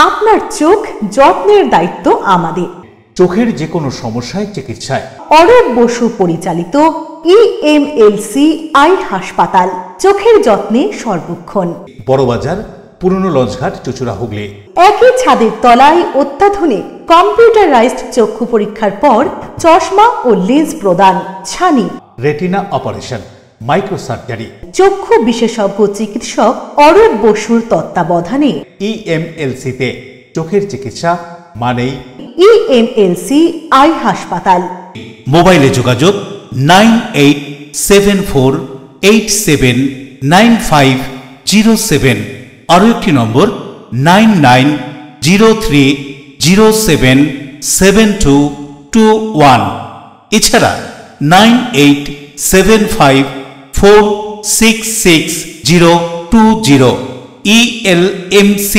আপনার চোখ যত্নের দায়িত্ব আমাদের। চোখের যে কোনো সমস্যায় চিকিৎসায় অরূপ বসু পরিচালিত EMLC আই হাসপাতাল, চোখের যত্নে সর্বক্ষণ। বড়বাজার, পুরনো লঞ্চঘাট, চুঁচুড়া, হুগলি। একই ছাদের তলায় অত্যাধুনিক কম্পিউটারাইজড চক্ষু পরীক্ষার পর চশমা ও লেন্স প্রদান, ছানি, রেটিনা অপারেশন, মাইক্রোসার্জারি। চক্ষু বিশেষজ্ঞ চিকিৎসক অরূপ বসুর তত্ত্বাবধানে EMLC-তে চোখের চিকিৎসা মানেই EMLC আই হাসপাতাল। মোবাইলে যোগাযোগ 9874879507। আরও একটি নম্বর 9903077221। এছাড়া 9875466020 ELMC।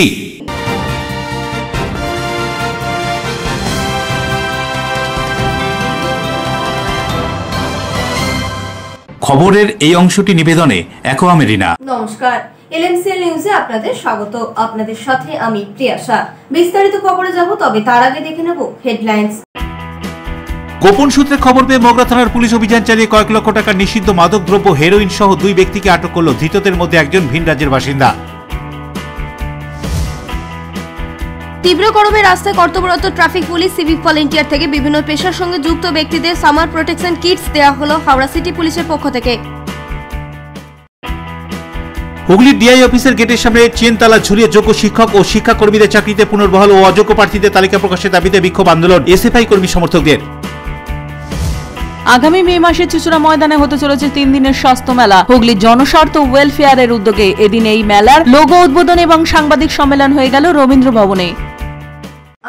খবরের এই অংশটি নিবেদনে অ্যাকোয়া মেরিনা। নমস্কার, এলএমসিএল নিউজে আপনাদের স্বাগত। আপনাদের সাথে আমি প্রিয়াশা। বিস্তারিত খবরে যাব, তবে তার আগে দেখে নেব হেডলাইন্স। গোপন সূত্রে খবর পেয়ে মগরা থানার পুলিশ অভিযান চালিয়ে কয়েক লক্ষ টাকার নিষিদ্ধ মাদকদ্রব্য হেরোইন সহ 2 ব্যক্তিকে আটক করল। ধৃতদের মধ্যে একজন ভিন রাজ্যের বাসিন্দা। তীব্র গরমে রাস্তায় কর্তব্যরত ট্রাফিক পুলিশ, সিভিক ভলেন্টিয়ার থেকে বিভিন্ন পেশার সঙ্গে যুক্ত ব্যক্তিদের সামার প্রোটেকশন কিটস দেওয়া হলো হাওড়া সিটি পুলিশের পক্ষ থেকে। হুগলির ডিআই অফিসের গেটের সামনে চেন তালা ঝুলিয়ে যোগ্য শিক্ষক ও শিক্ষাকর্মীদের চাকরিতে পুনর্বহাল ও অযোগ্য প্রার্থীদের তালিকা প্রকাশের দাবিতে বিক্ষোভ আন্দোলন এসএফআই কর্মী সমর্থকদের। আগামী মে মাসে চুঁচুড়া ময়দানে হতে চলেছে 3 দিনের স্বাস্থ্য মেলা। হুগলি জনস্বার্থ ওয়েলফেয়ারের উদ্যোগে এদিন এই মেলার লোগো উদ্বোধন এবং সাংবাদিক সম্মেলন হয়ে গেল রবীন্দ্র ভবনে।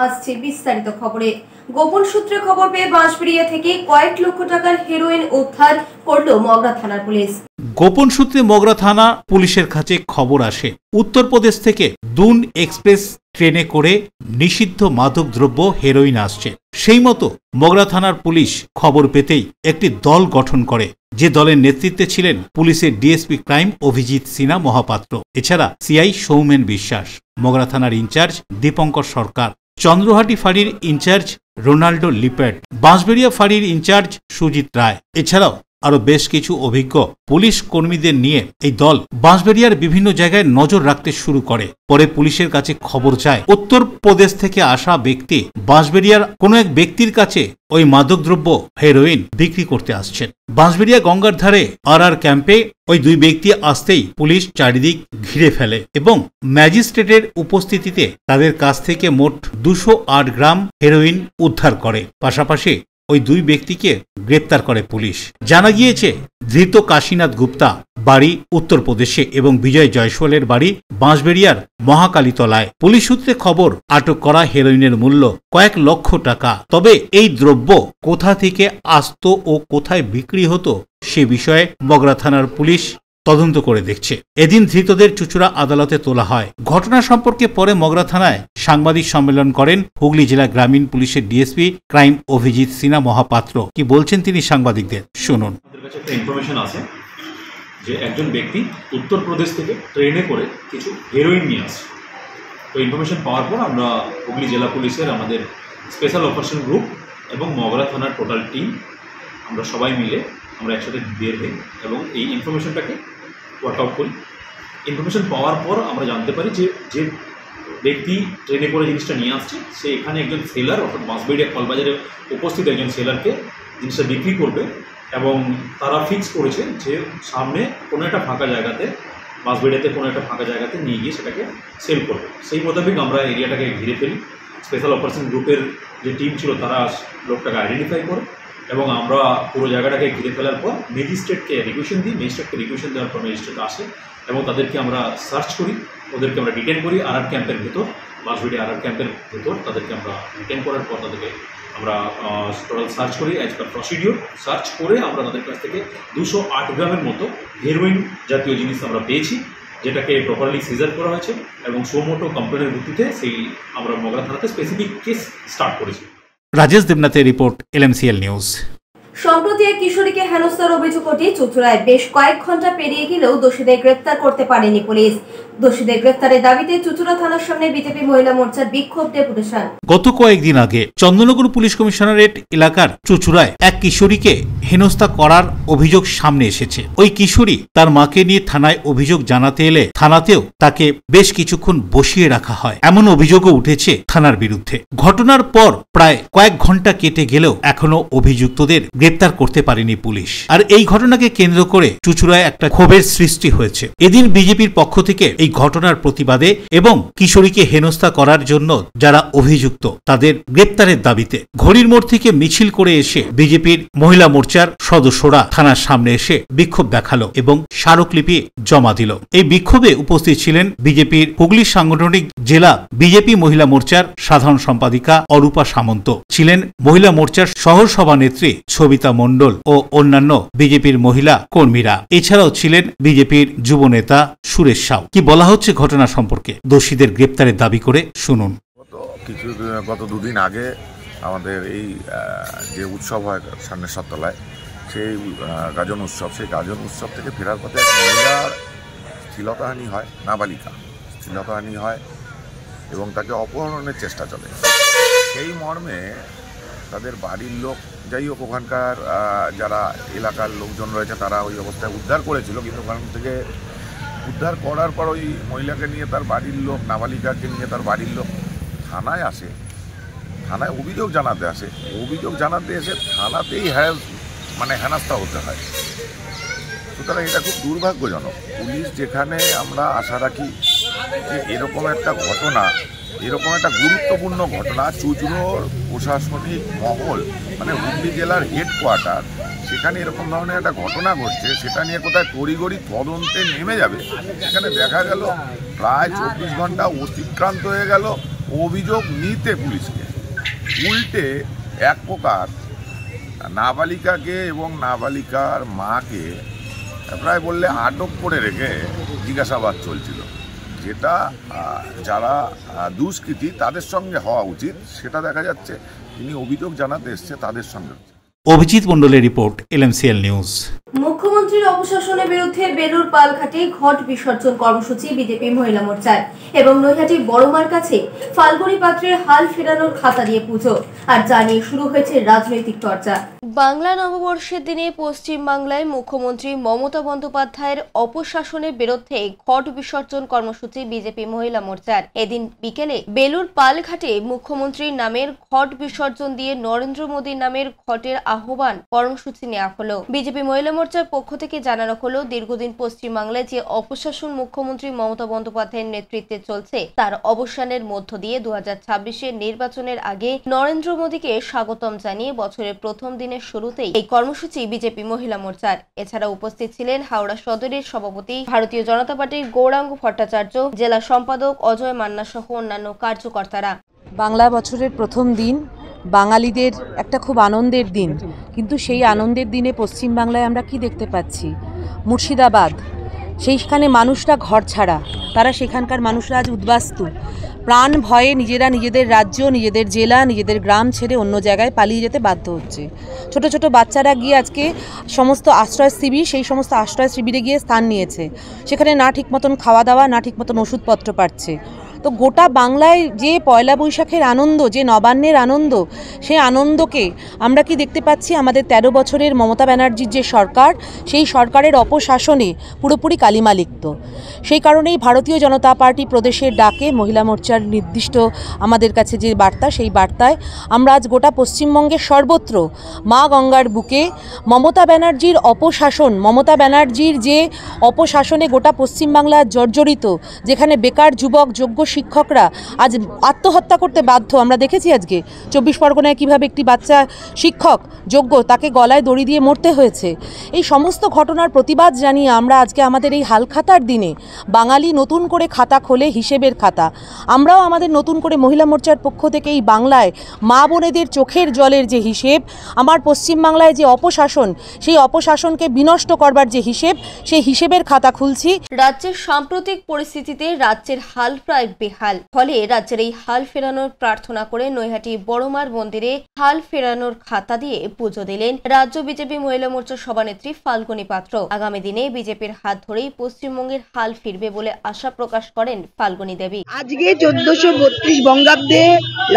আসছে বিস্তারিত খবরে। গোপন সূত্রে খবর পেয়ে বাঁশবেড়িয়া থেকে কয়েক লক্ষ টাকার হেরোইন উদ্ধার করলো মগরা থানার পুলিশ। গোপন সূত্রে মগরা থানা পুলিশের কাছে খবর আসে, উত্তরপ্রদেশ থেকে দুন এক্সপ্রেস ট্রেনে করে নিষিদ্ধ মাদকদ্রব্য হেরোইন আসছে। সেই মতো মগরা থানার পুলিশ খবর পেতেই একটি দল গঠন করে, যে দলের নেতৃত্বে ছিলেন পুলিশের ডিএসপি ক্রাইম অভিজিৎ সিনহা মহাপাত্র, এছাড়া সিআই সৌমেন বিশ্বাস, মগরা থানার ইনচার্জ দীপঙ্কর সরকার, চন্দ্রহাটি ফাঁড়ির ইনচার্জ রোনাল্ডো লিপেট, বাঁশবেড়িয়া ফাঁড়ির ইনচার্জ সুজিত রায়, এছাড়াও আরো বেশ কিছু অভিজ্ঞ পুলিশ কর্মীদের নিয়ে এই দল বাঁশবেড়িয়ার বিভিন্ন জায়গায় নজর রাখতে শুরু করে। পরে পুলিশের কাছে খবর যায় উত্তরপ্রদেশ থেকে আসা ব্যক্তি বাঁশবেড়িয়ার কোনো এক ব্যক্তির কাছে ওই মাদকদ্রব্য হেরোইন বিক্রি করতে আসছেন। বাঁশবেড়িয়া গঙ্গার ধারে আর ক্যাম্পে ওই 2 ব্যক্তি আসতেই পুলিশ চারিদিক ঘিরে ফেলে এবং ম্যাজিস্ট্রেটের উপস্থিতিতে তাদের কাছ থেকে মোট 208 গ্রাম হেরোইন উদ্ধার করে। পাশাপাশি ওই 2 ব্যক্তিকে গ্রেপ্তার করে পুলিশ। জানা গিয়েছে ধৃত কাশীনাথ গুপ্তা বাড়ি উত্তরপ্রদেশে এবং বিজয় জয়সওয়ালের বাড়ি বাঁশবেড়িয়ার মহাকালীতলায়। পুলিশ সূত্রে খবর, আটক করা হেরোইনের মূল্য কয়েক লক্ষ টাকা। তবে এই দ্রব্য কোথা থেকে আসতো ও কোথায় বিক্রি হতো সে বিষয়ে মগরা থানার পুলিশ তদন্ত করে দেখছে। এদিন ধৃতদের চুঁচুড়া আদালতে তোলা হয়। ঘটনা সম্পর্কে পরে মগরা থানায় সাংবাদিক সম্মেলন করেন হুগলি জেলা গ্রামীণ পুলিশের ডিএসপি ক্রাইম অভিজিৎ সিনহা মহাপাত্র। কি বলছেন তিনি সাংবাদিকদের, শুনুন। আমাদের কাছে একটা ইনফরমেশন আছে যে একজন ব্যক্তি উত্তরপ্রদেশ থেকে ট্রেনে করে কিছু হেরোইন নিয়ে আসে। তো ইনফরমেশন পাওয়ার পর আমরা হুগলি জেলা পুলিশের আমাদের স্পেশাল অপারেশন গ্রুপ এবং মগরা থানার টোটাল টিম আমরা সবাই মিলে আমরা একসাথে বের হই এবং এই ইনফরমেশনটাকে ওয়ার্কআউট করি। ইনফরমেশন পাওয়ার পর আমরা জানতে পারি যে যে ব্যক্তি ট্রেনে করে জিনিসটা নিয়ে আসছে সে এখানে একজন সেলার, অর্থাৎ বাঁশবেড়িয়া কলবাজারে উপস্থিত একজন সেলারকে জিনিসটা বিক্রি করবে এবং তারা ফিক্স করেছে যে সামনে কোনো একটা ফাঁকা জায়গাতে, বাঁশবেড়িয়াতে কোনো একটা ফাঁকা জায়গাতে নিয়ে গিয়ে সেটাকে সেল করবে। সেই মোতাবেক আমরা এরিয়াটাকে ঘিরে ফেলি। স্পেশাল অপারেশন গ্রুপের যে টিম ছিল তারা লোকটাকে আইডেন্টিফাই করে এবং আমরা পুরো জায়গাটাকে ঘিরে ফেলার পর ম্যাজিস্ট্রেটকে রিকুয়েশন দিই। ম্যাজিস্ট্রেটকে রিকুয়েশন দেওয়ার পর ম্যাজিস্ট্রেট আসে এবং তাদেরকে আমরা সার্চ করি, ওদেরকে আমরা ডিটেন করি আর ক্যাম্পের ভেতর, বাঁশবেড়িয়া আর ক্যাম্পের ভেতর তাদেরকে আমরা ডিটেন করার পর তাদেরকে আমরা টোটাল সার্চ করি অ্যাজ পার প্রসিডিওর। সার্চ করে আমরা তাদের কাছ থেকে 208 গ্রামের মতো হেরোইন জাতীয় জিনিস আমরা পেয়েছি, যেটাকে প্রপারলি সিজার করা হয়েছে এবং সোমোটো কমপ্লেনের ভিত্তিতে সেই আমরা মগরা থানাতে স্পেসিফিক কেস স্টার্ট করেছি। রাজেশ দেবনাথের রিপোর্ট, এলএমসিএল নিউজ। সম্প্রতি এক কিশোরীকে হেনস্থার অভিযোগ ওঠে চুঁচুড়ায়। বেশ কয়েক ঘন্টা পেরিয়ে গেলেও দোষীদের গ্রেপ্তার করতে পারেনি পুলিশ। দোষীদের গ্রেফতারের দাবিতে চুঁচুড়া থানার সামনে বিজেপি মহিলা মোর্চার বিক্ষোভ ডেপুটেশন। গত কয়েকদিন আগে চন্দননগর পুলিশ কমিশনারেট এলাকার চুঁচুড়ায় এক কিশোরীকে হেনস্থা করার অভিযোগ সামনে এসেছে। ওই কিশোরী তার মাকে নিয়ে থানায় অভিযোগ জানাতে এলে থানাতেও তাকে বেশ কিছুক্ষণ বসিয়ে রাখা হয়, এমন অভিযোগও উঠেছে থানার বিরুদ্ধে। ঘটনার পর প্রায় কয়েক ঘন্টা কেটে গেলেও এখনো অভিযুক্তদের গ্রেপ্তার করতে পারেনি পুলিশ। আর এই ঘটনাকে কেন্দ্র করে চুঁচুড়ায় একটা ক্ষোভের সৃষ্টি হয়েছে। এদিন বিজেপির পক্ষ থেকে এই ঘটনার প্রতিবাদে এবং কিশোরীকে হেনস্থা করার জন্য যারা অভিযুক্ত তাদের গ্রেপ্তারের দাবিতে ঘড়ির মোড় থেকে মিছিল করে এসে বিজেপির মহিলা মোর্চার সদস্যরা থানার সামনে এসে বিক্ষোভ দেখালো এবং স্মারকলিপি জমা দিল। এই বিক্ষোভে উপস্থিত ছিলেন বিজেপির হুগলি সাংগঠনিক জেলা বিজেপি মহিলা মোর্চার সাধারণ সম্পাদিকা অরূপা সামন্ত, ছিলেন মহিলা মোর্চার শহর সভানেত্রী সবিতা মণ্ডল ও অন্যান্য বিজেপির মহিলা কর্মীরা। এছাড়াও ছিলেন বিজেপির যুব নেতা সুরেশ সাউ। কি বলা হচ্ছে ঘটনা সম্পর্কে দোষীদের গ্রেপ্তারের দাবি করে শুনুন। গত দুদিন আগে আমাদের এই যে উৎসব হয় সামনের তলায়, সেই গাজন উৎসব, সেই গাজন উৎসব থেকে ফেরার পথে এক মহিলার শ্লীলতাহানি হয়, নাবালিকা শ্লীলতাহানি হয় এবং তাকে অপহরণের চেষ্টা চলে। সেই মর্মে তাদের বাড়ির লোক, যাই হোক ওখানকার যারা এলাকার লোকজন রয়েছে তারা ওই অবস্থায় উদ্ধার করেছিল, কিন্তু ওখান থেকে উদ্ধার করার পর ওই মহিলাকে নিয়ে তার বাড়ির লোক, নাবালিকাকে নিয়ে তার বাড়ির লোক থানায় আসে। থানায় অভিযোগ জানাতে আসে, অভিযোগ জানাতে এসে থানাতেই হেনস্থা হতে হয়। সুতরাং এটা খুব দুর্ভাগ্যজনক। পুলিশ যেখানে আমরা আশা রাখি যে এরকম একটা ঘটনা, এরকম একটা গুরুত্বপূর্ণ ঘটনা, চুঁচুড়োর প্রশাসনিক মহল মানে হুগলি জেলার হেডকোয়ার্টার, সেখানে এরকম ধরনের একটা ঘটনা ঘটছে, সেটা নিয়ে কোথায় তড়িঘড়ি তদন্তে নেমে যাবে, সেখানে দেখা গেল প্রায় 24 ঘন্টা অতিক্রান্ত হয়ে গেল অভিযোগ নিতে পুলিশকে। উল্টে এক প্রকার নাবালিকাকে এবং নাবালিকার মাকে প্রায় বললে আটক করে রেখে জিজ্ঞাসাবাদ চলছিল, যেটা যারা দুষ্কৃতী তাদের সঙ্গে হওয়া উচিত সেটা দেখা যাচ্ছে তিনি অভিযোগ জানাতে এসছে তাদের সঙ্গে। অভিজিৎ মণ্ডলের রিপোর্ট, LMCL নিউজ। মুখ্যমন্ত্রীর অপশাসনের বিরুদ্ধে বেলুর পালঘাটে ঘট বিসর্জন কর্মসূচি বিজেপি মহিলা মোর্চার এবং নৈহাটি বড়মার কাছে ফাল্গুনী পাত্রের হাল ফেরানোর খাতা দিয়ে পুজো, আর জানিয়ে শুরু হয়েছে রাজনৈতিক চর্চা। বাংলা নববর্ষের দিনে পশ্চিম বাংলায় মুখ্যমন্ত্রী মমতা বন্দ্যোপাধ্যায়ের অপশাসনের বিরুদ্ধে ঘট বিসর্জন কর্মসূচি বিজেপি মহিলা মোর্চার। এদিন বিকেলে বেলুর পালঘাটে মুখ্যমন্ত্রীর নামের ঘট বিসর্জন দিয়ে নরেন্দ্র মোদীর নামের ঘটের আহ্বান কর্মসূচি নেওয়া হলো। বিজেপি মহিলা মোর্চার পক্ষ থেকে জানানো হলো, দীর্ঘদিন পশ্চিম বাংলায় যে অপশাসন মুখ্যমন্ত্রী মমতা বন্দ্যোপাধ্যায়ের নেতৃত্বে চলছে তার অবসানের মধ্য দিয়ে 2026-এর নির্বাচনের আগে নরেন্দ্র মোদীকে স্বাগতম জানিয়ে বছরের প্রথম দিনের শুরুতেই এই কর্মসূচি বিজেপি মহিলা মোর্চার। এছাড়া উপস্থিত ছিলেন হাওড়া সদরের সভাপতি ভারতীয় জনতা পার্টির গৌরাঙ্গ ভট্টাচার্য, জেলা সম্পাদক অজয় মান্না সহ অন্যান্য কার্যকর্তারা। বাংলা বছরের প্রথম দিন, বাঙালিদের একটা খুব আনন্দের দিন, কিন্তু সেই আনন্দের দিনে পশ্চিমবাংলায় আমরা কি দেখতে পাচ্ছি? মুর্শিদাবাদ, সেইখানে মানুষরা ঘর ছাড়া, তারা সেখানকার মানুষরা আজ উদ্বাস্তু, প্রাণ ভয়ে নিজেরা নিজেদের রাজ্য, নিজেদের জেলা, নিজেদের গ্রাম ছেড়ে অন্য জায়গায় পালিয়ে যেতে বাধ্য হচ্ছে। ছোট ছোট বাচ্চারা গিয়ে আজকে সমস্ত আশ্রয় শিবির, সেই সমস্ত আশ্রয় শিবিরে গিয়ে স্থান নিয়েছে, সেখানে না ঠিক মতন খাওয়া দাওয়া, না ঠিক মতন ওষুধপত্র পাচ্ছে। তো গোটা বাংলায় যে পয়লা বৈশাখের আনন্দ, যে নবান্নের আনন্দ, সেই আনন্দকে আমরা কি দেখতে পাচ্ছি? আমাদের 13 বছরের মমতা ব্যানার্জির যে সরকার, সেই সরকারের অপশাসনে পুরোপুরি কালিমালিপ্ত। সেই কারণেই ভারতীয় জনতা পার্টি প্রদেশের ডাকে মহিলা মোর্চার নির্দিষ্ট আমাদের কাছে যে বার্তা, সেই বার্তায় আমরা আজ গোটা পশ্চিমবঙ্গের সর্বত্র মা গঙ্গার বুকে মমতা ব্যানার্জির অপশাসন, মমতা ব্যানার্জির যে অপশাসনে গোটা পশ্চিমবাংলা জর্জরিত, যেখানে বেকার যুবক, যোগ্য শিক্ষকরা আজ আত্মহত্যা করতে বাধ্য। আমরা দেখেছি আজকে 24 পরগনায় কীভাবে একটি বাচ্চা শিক্ষক যোগ্য, তাকে গলায় দড়ি দিয়ে মরতে হয়েছে। এই সমস্ত ঘটনার প্রতিবাদ জানিয়ে আমরা আজকে আমাদের এই হালখাতার দিনে, বাঙালি নতুন করে খাতা খোলে, হিসেবের খাতা, আমরাও আমাদের নতুন করে মহিলা মোর্চার পক্ষ থেকে এই বাংলায় মা বোনেদের চোখের জলের যে হিসেব, আমার পশ্চিমবাংলায় যে অপশাসন, সেই অপশাসনকে বিনষ্ট করবার যে হিসেব, সেই হিসেবের খাতা খুলছি। রাজ্যের সাম্প্রতিক পরিস্থিতিতে রাজ্যের হাল প্রায় বেহাল, ফলে রাজ্যের এই হাল ফেরানোর প্রার্থনা করে নৈহাটি বড়মার মন্দিরে হাল ফেরানোর খাতা দিয়ে পুজো দিলেন রাজ্য বিজেপি মহিলা মোর্চার সভানেত্রী ফাল্গুনী পাত্র। আগামী দিনে বিজেপির হাত ধরেই পশ্চিমবঙ্গের হাল ফিরবে বলে আশা প্রকাশ করেন ফাল্গুনী দেবী। আজকে 1432 বঙ্গাব্দে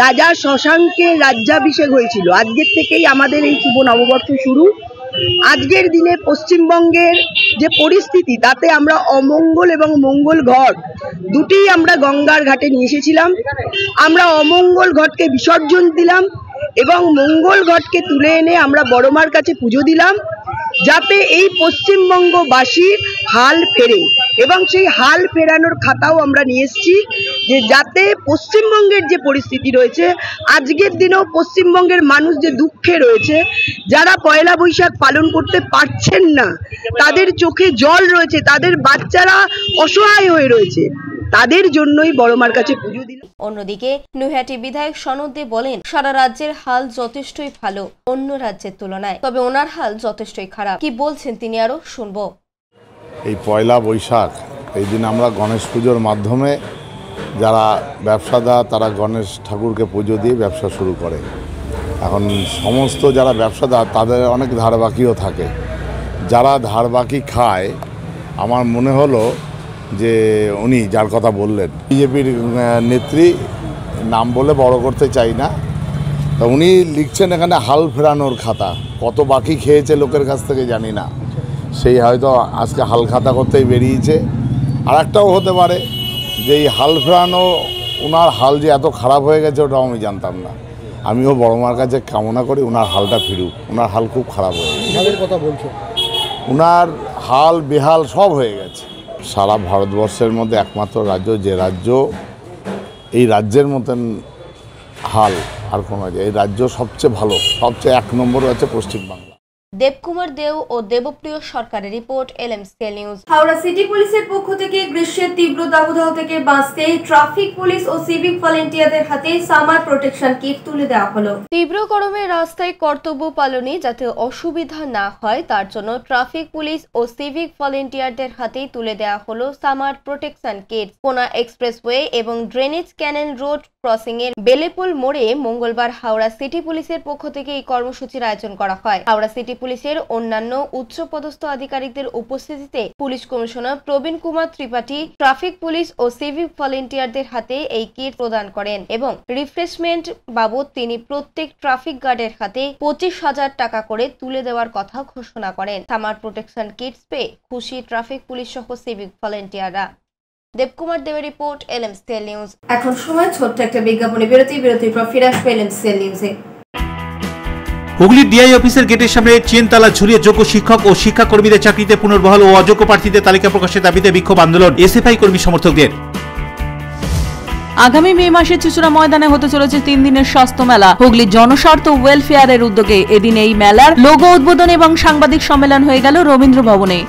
রাজা শশাঙ্কের রাজ্যাভিষেক হয়েছিল। আজকের থেকেই আমাদের এই শুভ নববর্ষ শুরু। আজকের দিনে পশ্চিমবঙ্গের যে পরিস্থিতি, তাতে আমরা অমঙ্গল এবং মঙ্গল ঘট দুটিই আমরা গঙ্গার ঘাটে নিয়ে এসেছিলাম। আমরা অমঙ্গল ঘটকে বিসর্জন দিলাম এবং মঙ্গল ঘটকে তুলে এনে আমরা বড়মার কাছে পুজো দিলাম, যাতে এই পশ্চিমবঙ্গবাসীর হাল ফেরে। এবং সেই হাল ফেরানোর খাতাও আমরা নিয়ে এসেছি, যে যাতে পশ্চিমবঙ্গের যে পরিস্থিতি রয়েছে, আজকের দিনেও পশ্চিমবঙ্গের মানুষ যে দুঃখে রয়েছে, যারা পয়লা বৈশাখ পালন করতে পারছেন না, তাদের চোখে জল রয়েছে, তাদের বাচ্চারা অসহায় হয়ে রয়েছে, তাদের জন্যই বড়মার কাছে পুজো দিলাম। অন্যদিকে নৈহাটি বিধায়ক সনদ দে বলেন, সারা রাজ্যের হাল যথেষ্টই ভালো অন্য রাজ্যের তুলনায়, তবে ওনার হাল যথেষ্টই খারাপ। কি বলছেন তিনি আরো শুনবো। এই পয়লা বৈশাখ এই দিন আমরা গণেশ পুজোর মাধ্যমে যারা ব্যবসাদার তারা গণেশ ঠাকুরকে পুজো দিয়ে ব্যবসা শুরু করে। এখন সমস্ত যারা ব্যবসাদার তাদের অনেক ধারবাকিও থাকে। যারা ধারবাকি খায়, আমার মনে হলো যে উনি যার কথা বললেন, বিজেপির নেত্রী, নাম বলে বড় করতে চাই না, তা উনি লিখছেন এখানে হাল ফেরানোর খাতা। কত বাকি খেয়েছে লোকের কাছ থেকে জানি না, সেই হয়তো আজকে হাল খাতা করতেই বেরিয়েছে। আর একটাও হতে পারে যে এই হাল ফেরানো, ওনার হাল যে এত খারাপ হয়ে গেছে ওটাও আমি জানতাম না। আমিও বড়মার কাছে কামনা করি ওনার হালটা ফিরুক। ওনার হাল খুব খারাপ হয়ে গেছে, কথা বলছো, ওনার হাল বেহাল সব হয়ে গেছে। সারা ভারতবর্ষের মধ্যে একমাত্র রাজ্য, যে রাজ্য এই রাজ্যের মতন হাল আর কোনো, এই রাজ্য সবচেয়ে ভালো, সবচেয়ে এক নম্বরে আছে পশ্চিমবাংলা। দেবকুমার দেও ও দেবপ্রিয় সরকারের report, LMCL news. Howrah city পুলিশের পক্ষ থেকে গ্রীষ্মের তীব্র দাবদাহ থেকে বাঁচতে ট্রাফিক পুলিশ ও সিভিক ভলেন্টিয়ারদের হাতে সামার প্রোটেকশন কিট তুলে দেওয়া হলো। তীব্র গরমে রাস্তায় কর্তব্য পালনে যাতে অসুবিধা না হয় তার জন্য ট্রাফিক পুলিশ ও সিভিক ভলেন্টিয়ারদের হাতে তুলে দেওয়া হলো সামার প্রোটেকশন কিট। কোনা এক্সপ্রেসওয়ে এবং ড্রেনেজ ক্যানেল রোড ক্রসিং এর বেলেপুল মোড়ে মঙ্গলবার হাওড়া সিটি পুলিশের পক্ষ থেকে এই কর্মসূচির আয়োজন করা হয়। হাওড়া সিটি পুলিশের অন্যান্য উচ্চপদস্থ আধিকারিকদের উপস্থিতিতে পুলিশ কমিশনার প্রবীণ কুমার ত্রিপাঠী ট্রাফিক পুলিশ ও সিভিক ভলেন্টিয়ারদের হাতে এই কিট প্রদান করেন এবং রিফ্রেশমেন্ট বাবদ তিনি প্রত্যেক ট্রাফিক গার্ডের হাতে 25,000 টাকা করে তুলে দেওয়ার কথা ঘোষণা করেন। সামার প্রোটেকশন কিটস পেয়ে খুশি ট্রাফিক পুলিশ সহ সিভিক ভলেন্টিয়াররা। দেবকুমার দেবের রিপোর্ট, LMCL নিউজ। এখন সময় ছোট্ট একটা বিজ্ঞাপনে বিরতির পর ফিরে আসবে LMCL নিউজে। হুগলির ডিআই অফিসের গেটের সামনে চেন তালা ঝুলিয়ে যোগ্য শিক্ষক ও শিক্ষাকর্মীদের চাকরিতে পুনর্বহাল ও অযোগ্য প্রার্থীদের তালিকা প্রকাশের দাবিতে বিক্ষোভ আন্দোলন এসএফআই কর্মী সমর্থকদের। আগামী মে মাসে চুচুড়া ময়দানে হতে চলেছে 3 দিনের স্বাস্থ্য মেলা। হুগলি জনস্বার্থ ওয়েলফেয়ারের উদ্যোগে এদিন এই মেলার লোগো উদ্বোধন এবং সাংবাদিক সম্মেলন হয়ে গেল রবীন্দ্র ভবনে।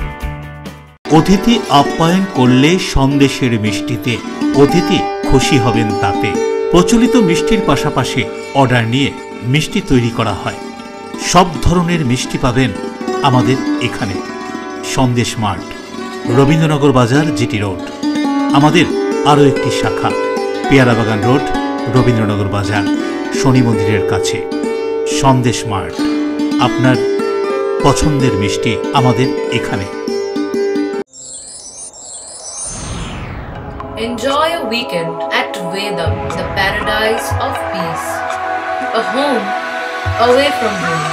অতিথি আপ্যায়ন করলে সন্দেশের মিষ্টিতে অতিথি খুশি হবেন তাতে। প্রচলিত মিষ্টির পাশাপাশি অর্ডার নিয়ে মিষ্টি তৈরি করা হয়। সব ধরনের মিষ্টি পাবেন আমাদের এখানে। সন্দেশ মার্ট, রবীন্দ্রনগর বাজার, জিটি রোড। আমাদের আরও একটি শাখা পেয়ারাবাগান রোড, রবীন্দ্রনগর বাজার, শনি মন্দিরের কাছে। সন্দেশ মার্ট, আপনার পছন্দের মিষ্টি আমাদের এখানে। Enjoy a weekend at Vedam, the paradise of peace. A home away from home.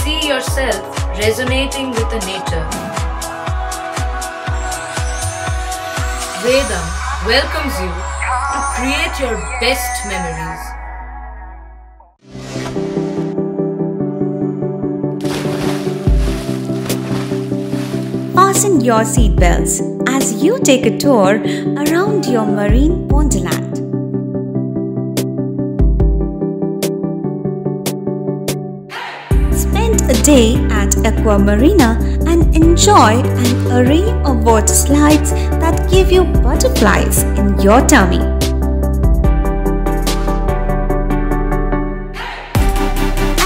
See yourself resonating with the nature. Vedam welcomes you to create your best memories. Fasten your seatbelts as you take a tour around your marine wonderland. Spend a day at Aqua Marina and enjoy an array of water slides that give you butterflies in your tummy.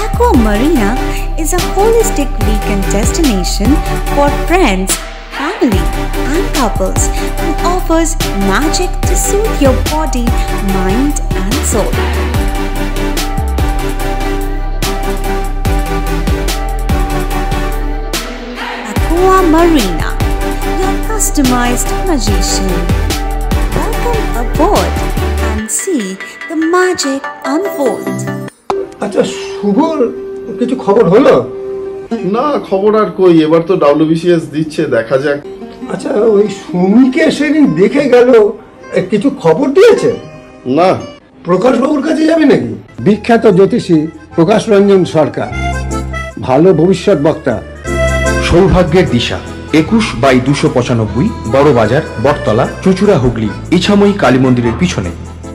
Aqua Marina is a holistic weekend destination for friends, family, and couples and offers magic to soothe your body, mind, and soul. Aqua Marina, your customized magician. Welcome aboard and see the magic unfold. আচ্ছা, শুভর কিছু খবর হলো? না, খবর আর কই, এবার তো WBCS দিচ্ছে, দেখা যাক। আচ্ছা, ওই সুমিকে সেদিন দেখে গেল, কিছু খবর দিয়েছে? না। প্রকাশ বাবুর কাছে যাবে নাকি? বিখ্যাত জ্যোতিষী প্রকাশ রঞ্জন সরকার, ভালো ভবিষ্যৎ বক্তা। সৌভাগ্যের দিশা 21/295 বড় বাজার, বটতলা, চুচুড়া, হুগলি, ইছাময়ী কালী মন্দিরের পিছনে।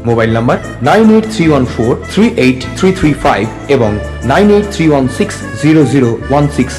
মোবাইল নাম্বার 9831438335 এবং 9831600016।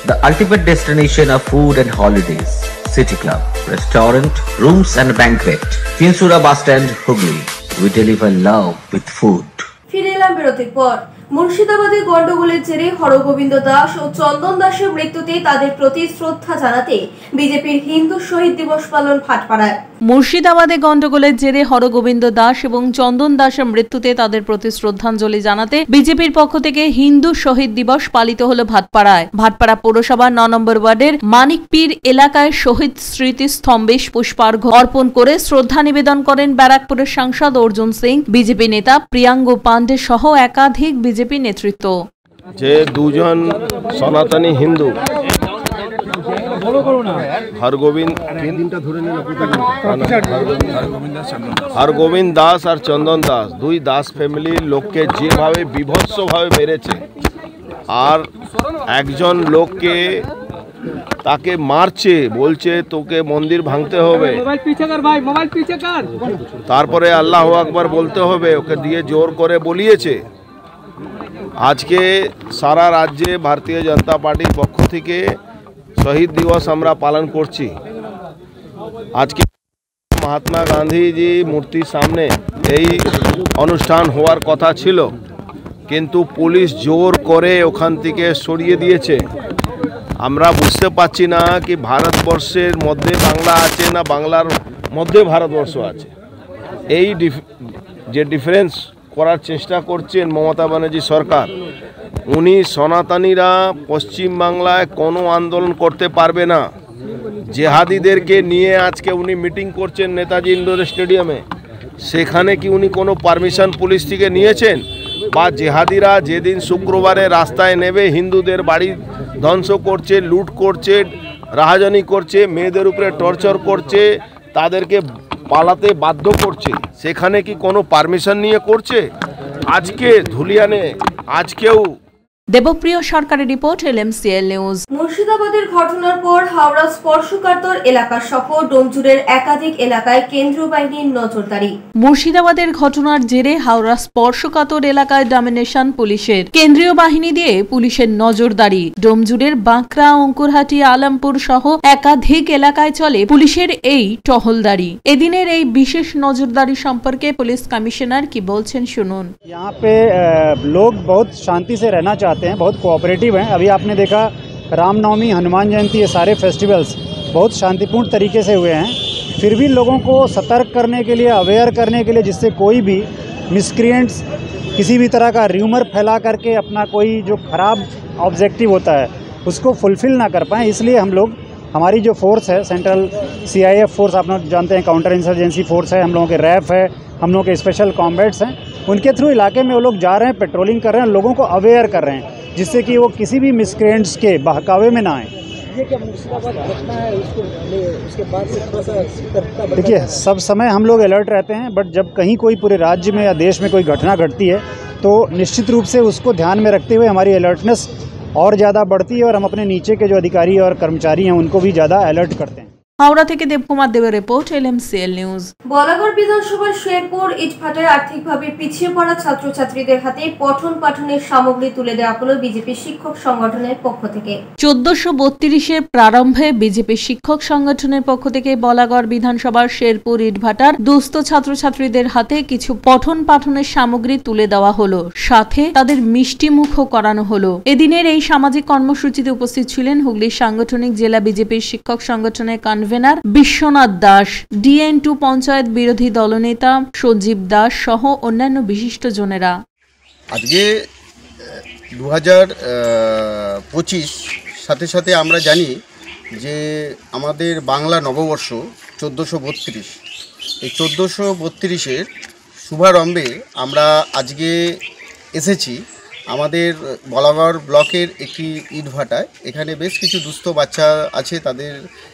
The ultimate destination of food and holidays. City Club, restaurant, rooms and banquet. Chinsura Bus Stand, Hugli. We deliver love with food. ফিরে এলাম বিরতির পর। মুর্শিদাবাদে গন্ডগোলের জেরে হরগোবিন্দ দাস ও চন্দন দাসের মৃত্যুতে তাদের প্রতি শ্রদ্ধা জানাতে বিজেপির হিন্দু শহীদ দিবস পালন ভাটপাড়ায়। মুর্শিদাবাদে গন্ডগোলের জেরে হরগোবিন্দ দাস এবং চন্দন দাসের মৃত্যুতে তাদের প্রতি শ্রদ্ধাঞ্জলি জানাতে বিজেপির পক্ষ থেকে হিন্দু শহীদ দিবস পালিত হল ভাটপাড়ায়। ভাটপাড়া পৌরসভার 9 নম্বর ওয়ার্ডের মানিকপীর এলাকায় শহীদ স্মৃতিস্তম্ভে পুষ্পার্ঘ্য অর্পণ করে শ্রদ্ধা নিবেদন করেন ব্যারাকপুরের সাংসদ অর্জুন সিং, বিজেপি নেতা প্রিয়াঙ্গ পান্ডে সহ একাধিক বিজেপি নেতৃত্ব। যে দুজন সনাতনী হিন্দু হরগোবিন্দ দাস আর চন্দন দাস, দুই দাস ফ্যামিলির লোককে যেভাবে বিভৎসভাবে মেরেছে, আর একজন লোককে তাকে মারছে, বলছে তোকে মন্দির ভাঙতে হবে, তারপরে আল্লাহ আকবার বলতে হবে, ওকে দিয়ে জোর করে বলিয়েছে। আজকে সারা রাজ্যে ভারতীয় জনতা পার্টির পক্ষ থেকে শহীদ দিবস আমরা পালন করছি। আজকে মহাত্মা গান্ধীজি মূর্তির সামনে এই অনুষ্ঠান হওয়ার কথা ছিল, কিন্তু পুলিশ জোর করে ওখান থেকে সরিয়ে দিয়েছে। আমরা বুঝতে পারছি না কি ভারতবর্ষের মধ্যে বাংলা আছে না বাংলার মধ্যে ভারতবর্ষ আছে। এই যে ডিফারেন্স করার চেষ্টা করছেন মমতা ব্যানার্জি সরকার, উনি সনাতনীরা পশ্চিম বাংলায় কোনো আন্দোলন করতে পারবে না। জেহাদিদেরকে নিয়ে আজকে উনি মিটিং করছেন নেতাজি ইন্ডোর স্টেডিয়ামে, সেখানে কি উনি কোনো পারমিশন পুলিশ থেকে নিয়েছেন? বা জেহাদিরা যেদিন শুক্রবারে রাস্তায় নেবে হিন্দুদের বাড়ি ধ্বংস করছে, লুট করছে, রাহাজানি করছে, মেয়েদের উপরে টর্চার করছে, তাদেরকে পালাতে বাধ্য করছে, সেখানে কি কোনো পারমিশন নিয়ে করছে? আজকে ধুলিয়ানে আজকেও দেবপ্রিয় সরকারের রিপোর্ট, LMCL নিউজ। মুর্শিদাবাদের ঘটনার পর হাওড়া স্পর্শকাতর এলাকা সহ ডোমজুড়ের একাধিক এলাকায় কেন্দ্রীয় বাহিনীর নজরদারি। মুর্শিদাবাদের ঘটনার জেরে হাওড়া স্পর্শকাতর এলাকায় ডমিনেশন পুলিশের, কেন্দ্রীয় বাহিনী দিয়ে পুলিশের নজরদারি। ডোমজুড়ের বাঁকড়া, অঙ্কুরহাটি, আলমপুর সহ একাধিক এলাকায় চলে পুলিশের এই টহলদারি। এদিনের এই বিশেষ নজরদারি সম্পর্কে পুলিশ কমিশনার কি বলছেন শুনুন। यहाँ पे लोग बहुत शांति से रहना चाहते हैं, बहुत कोऑपरेटिव हैं। अभी आपने देखा रामनवमी, हनुमान जयंती, ये सारे फेस्टिवल्स बहुत शांतिपूर्ण तरीके से हुए हैं। फिर भी लोगों को सतर्क करने के लिए, अवेयर करने के लिए, जिससे कोई भी मिसक्रिएंट्स किसी भी तरह का र्यूमर फैला करके अपना कोई जो ख़राब ऑब्जेक्टिव होता है उसको फुलफ़िल ना कर पाएँ, इसलिए हम लोग, हमारी जो फोर्स है सेंट्रल CIF फोर्स, आप लोग जानते हैं, काउंटर इंसर्जेंसी फोर्स है, हम लोगों के रैफ है, हम लोगों के स्पेशल कॉम्बैट्स हैं, उनके थ्रू इलाके में वो लोग जा रहे हैं, पेट्रोलिंग कर रहे हैं, लोगों को अवेयर कर रहे हैं, जिससे कि वो किसी भी मिसक्रिएंट्स के बहकावे में ना आए। ये क्या मुर्शिदाबाद घटना है, उसके बाद से थोड़ा सा देखिए, सब समय हम लोग अलर्ट रहते हैं, बट जब कहीं कोई पूरे राज्य में या देश में कोई घटना घटती है तो निश्चित रूप से उसको ध्यान में रखते हुए हमारी अलर्टनेस और ज़्यादा बढ़ती है, और हम अपने नीचे के जो अधिकारी और कर्मचारी हैं उनको भी ज़्यादा अलर्ट करते हैं। হাওড়া থেকে দেবকুমার দেবের রিপোর্ট, LMCL নিউজ। বলাগড় বিধানসভার শেরপুর ইটভাটায় আর্থিকভাবে পিছিয়ে পড়া ছাত্রছাত্রীদের হাতে পঠন পাঠনের সামগ্রী তুলে দেওয়া হলো বিজেপি শিক্ষক সংগঠনের পক্ষ থেকে। 1432-এর প্রারম্ভে বিজেপি শিক্ষক সংগঠনের পক্ষ থেকে বলাগড় বিধানসভার শেরপুর ইটভাটার দুস্থ ছাত্রছাত্রীদের হাতে কিছু পঠন পাঠনের সামগ্রী তুলে দেওয়া হলো, সাথে তাদের মিষ্টি মুখও করানো হলো। এদিনের এই সামাজিক কর্মসূচিতে উপস্থিত ছিলেন হুগলির সাংগঠনিক জেলা বিজেপির শিক্ষক সংগঠনের কনভেনার বিশ্বনাথ দাস, DN2 পঞ্চায়েত বিরোধী দলনেতা সঞ্জীব দাস সহ অন্যান্য বিশিষ্ট জনেরা। আজকে 2025 সাথে সাথে আমরা জানি যে আমাদের বাংলা নববর্ষ 1432, এই 1432-এর শুভারম্ভে আমরা আজকে এসেছি আমাদের বলাগড় ব্লকের একটি ইটভাটায়। এখানে বেশ কিছু দুস্থ বাচ্চা আছে, তাদের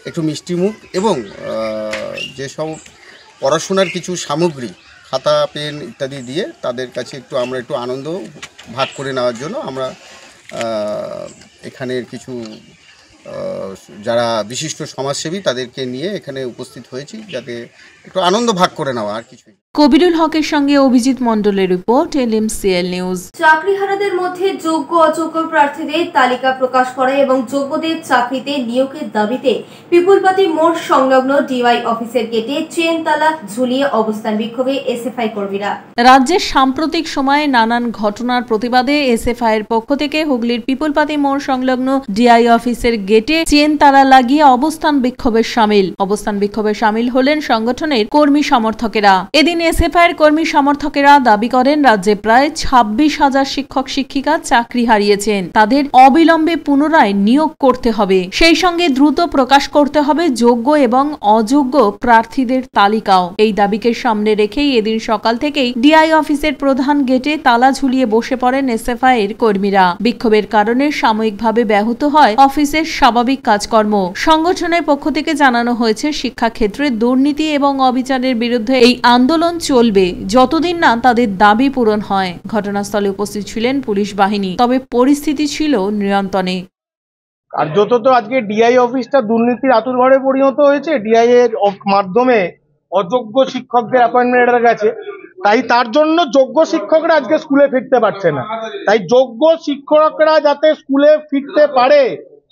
একটু মিষ্টিমুখ এবং যেসব পড়াশোনার কিছু সামগ্রী, খাতা পেন ইত্যাদি দিয়ে তাদের কাছে আমরা একটু আনন্দ ভাগ করে নেওয়ার জন্য আমরা এখানের কিছু যারা বিশিষ্ট সমাজসেবী তাদেরকে নিয়ে এখানে উপস্থিত হয়েছি, যাতে একটু আনন্দ ভাগ করে নেওয়া, আর কিছুই। কবিরুল হকের সঙ্গে অভিজিৎ মণ্ডলের রিপোর্ট, LMCL নিউজ। চাকরিহারাদের মধ্যে যোগ্য অযোগ্য প্রার্থীদের তালিকা প্রকাশ করা এবং যোগ্যদের চাকরিতে নিয়োগের দাবিতে পিপুলপাতি মোড় সংলগ্ন DY অফিসের গেটে চেন তালা ঝুলিয়ে অবস্থান বিক্ষোভে SFI কর্মীরা। রাজ্যের সাম্প্রতিক সময়ে নানান ঘটনার প্রতিবাদে SFI এর পক্ষ থেকে হুগলির পিপুলপাতি মোড় সংলগ্ন DI অফিসের গেটে চেন তালা লাগিয়ে অবস্থান বিক্ষোভে সামিল হলেন সংগঠনের কর্মী সমর্থকেরা। এদিন SFI এর কর্মী সমর্থকেরা দাবি করেন রাজ্যে প্রায় 26,000 শিক্ষক শিক্ষিকা চাকরি হারিয়েছেন, তাদের অবিলম্বে পুনরায় নিয়োগ করতে হবে। সেই সঙ্গে দ্রুত প্রকাশ করতে হবে যোগ্য এবং অযোগ্য প্রার্থীদের তালিকাও। এই দাবিকে সামনে রেখেই এদিন সকাল থেকেই DI অফিসের প্রধান গেটে তালা ঝুলিয়ে বসে পড়েন SFI এর কর্মীরা। বিক্ষোভের কারণে সাময়িকভাবে ব্যাহত হয় অফিসের স্বাভাবিক কাজকর্ম। সংগঠনের পক্ষ থেকে জানানো হয়েছে শিক্ষাক্ষেত্রে দুর্নীতি এবং অবিচারের বিরুদ্ধে এই আন্দোলন চলবে যতদিন না তাদের দাবি পূরণ হয়। ঘটনাস্থলে উপস্থিত ছিলেন পুলিশ বাহিনী, তবে পরিস্থিতি ছিল নিয়ন্ত্রণে। কার্যত তো আজকে DI অফিসটা দুর্নীতির আতুরঘরে পরিণত হয়েছে। DI এর মাধ্যমে অযোগ্য শিক্ষকদের অ্যাপয়েন্টমেন্ট গেছে, তাই তার জন্য যোগ্য শিক্ষকরা আজকে স্কুলে ফিরতে পারছে না। তাই যোগ্য শিক্ষকরা যাতে স্কুলে ফিরতে পারে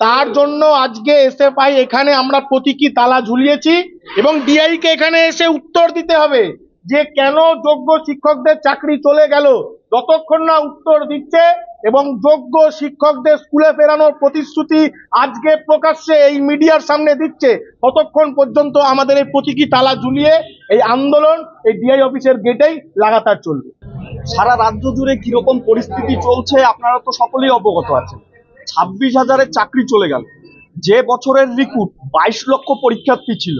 তার জন্য আজকে SFI এখানে আমরা প্রতীকী তালা ঝুলিয়েছি এবং DI কে এখানে এসে উত্তর দিতে হবে যে কেন যোগ্য শিক্ষকদের চাকরি চলে গেল। যতক্ষণ না উত্তর দিচ্ছে এবং যোগ্য শিক্ষকদের স্কুলে ফেরানোর প্রতিশ্রুতি আজকে প্রকাশ্যে এই মিডিয়ার সামনে দিচ্ছে, ততক্ষণ পর্যন্ত আমাদের এই প্রতীকী তালা ঝুলিয়ে এই আন্দোলন এই DI অফিসের গেটেই লাগাতার চলবে। সারা রাজ্য জুড়ে কিরকম পরিস্থিতি চলছে আপনারা তো সকলেই অবগত আছেন। 26,000-এর চাকরি চলে গেল। যে বছরের রিক্রুট 22 লক্ষ পরীক্ষার্থী ছিল,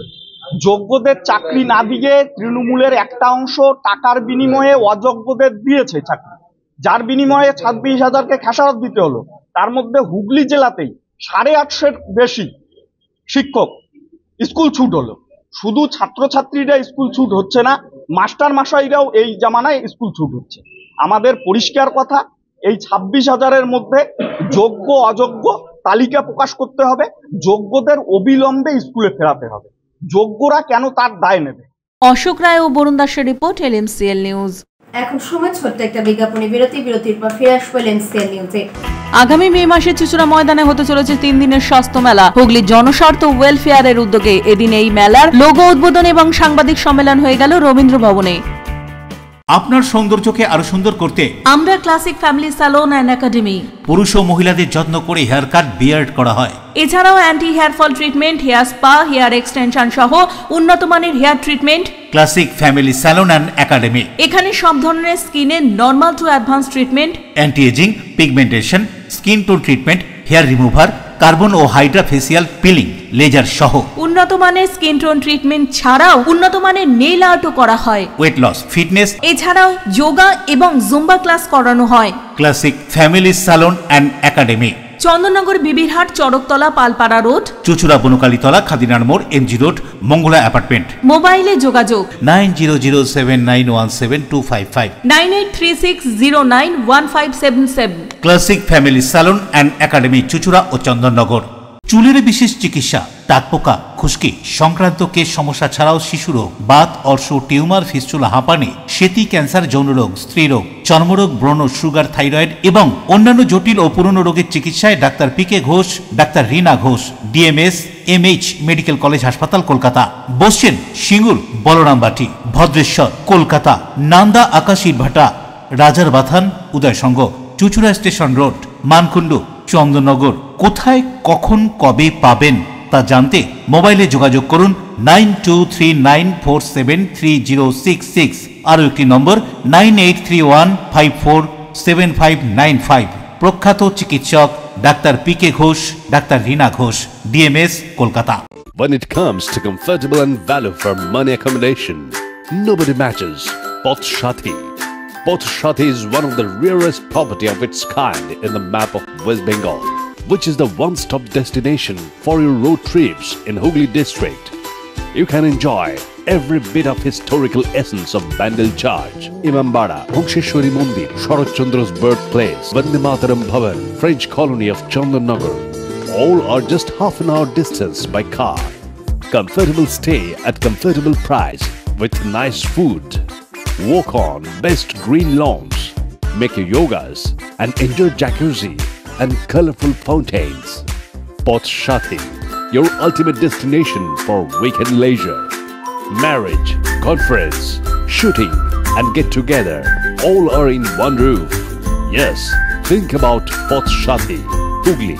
যোগ্যদের চাকরি না দিয়ে তৃণমূলের একটা অংশ টাকার বিনিময়ে অযোগ্যদের দিয়েছে চাকরি, যার বিনিময়ে 26,000-কে খেসারত দিতে হলো। তার মধ্যে হুগলি জেলাতেই 850-এর বেশি শিক্ষক স্কুল ছুট হলো। শুধু ছাত্রছাত্রীরা স্কুল ছুট হচ্ছে না, মাস্টার মশাইরাও এই জামানায় স্কুল ছুট হচ্ছে। আমাদের পরিষ্কার কথা, এই 26,000-এর মধ্যে যোগ্য অযোগ্য তালিকা প্রকাশ করতে হবে, যোগ্যদের অবিলম্বে স্কুলে ফেরাতে হবে। যোগ্যরা কেন তার দায় নেবে? অশোক রায় ও বরুণ দাসের রিপোর্ট, LMCL নিউজ। এখন সময় ছোট্ট একটা বিজ্ঞাপনী বিরতির পর ফিরে আসবো LMCL নিউজে। আগামী মে মাসে চুচুড়া ময়দানে হতে চলেছে 3 দিনের স্বাস্থ্য মেলা। হুগলি জনস্বার্থ ওয়েলফেয়ারের উদ্যোগে এদিন এই মেলার লোগো উদ্বোধন এবং সাংবাদিক সম্মেলন হয়ে গেল রবীন্দ্র ভবনে। আপনার সৌন্দর্যকে আরো সুন্দর করতে আমরা classic family salon and academy. পুরুষ ও মহিলাদের যত্ন করে হেয়ার কাট, বিয়ার্ড করা হয়। এছাড়াও anti hair fall treatment, hair spa, hair extension সহ উন্নত মানের hair treatment. Classic family salon and academy. এখানে সব ধরনের স্কিনের normal to advance treatment, anti aging, pigmentation, skin tone treatment, hair remover, carbon ও হাইড্রা ফেসিয়াল পিলিং, লেজার সহ উন্নত মানের স্কিন টোন ট্রিটমেন্ট ছাড়াও উন্নত মানের নেইল আর্টও করা হয়। ওয়েট লস, ফিটনেস, এছাড়াও যোগা এবং জুম্বা ক্লাস করানো হয়। Classic family salon and academy, Chandannagar, Bibirhat, Charaktala, Palpara road, Chuchura, Bonkalitala, খাদিনার মোড়, MG রোড, মঙ্গলা অ্যাপার্টমেন্ট। মোবাইলে যোগাযোগ 9007917255, 9836091577। Classic family salon and academy, Chuchura ও চন্দননগর। চুলের বিশেষ চিকিৎসা, টাকপোকা, খুশকি সংক্রান্ত কেশ সমস্যা ছাড়াও শিশুরোগ, বাত, অর্শ, টিউমার, ফিস্টুলা, হাঁপানি, সেতি, ক্যান্সার, যৌনরোগ, স্ত্রীরোগ, চর্মরোগ, ব্রণ, সুগার, থাইরয়েড এবং অন্যান্য জটিল ও পুরনো রোগের চিকিৎসায় doctor PK Ghosh, doctor Rina Ghosh, DMS MH medical college হাসপাতাল, কলকাতা। বসছেন সিঙ্গুর, বলরামবাটি, ভদ্রেশ্বর, কলকাতা, নান্দা, আকাশ ইটভাটা, রাজার বাথান, উদয়সঙ্গ, চুচুড়া স্টেশন রোড, মানকুণ্ডু, চন্দননগর। কোথায়, কখন, কবে পাবেন তা জানতে মোবাইলে যোগাযোগ করুন 9239473066। আরও একটি নম্বর 9831547595। প্রখ্যাত চিকিৎসক doctor PK Ghosh, doctor Rina Ghosh, DMS, Kolkata. When it comes to comfortable and value for money accommodation, nobody matches Poth Shati. Poth Shati is one of the rarest property of its kind in the map of West Bengal, which is the one-stop destination for your road trips in Hooghly district. You can enjoy every bit of historical essence of Bandel Church, Imambara, Bhongsheshwari Mandir, Sharat Chandra's birthplace, Vande Mataram Bhavan, French colony of Chandannagar. All are just half an hour distance by car. Comfortable stay at comfortable price with nice food. Walk on best green lawns, make your yogas and enjoy jacuzzi and colorful fountains. Poth Shati, your ultimate destination for weekend leisure. Marriage, conference, shooting and get together all are in one roof. Yes, think about Poth Shati, Hooghly.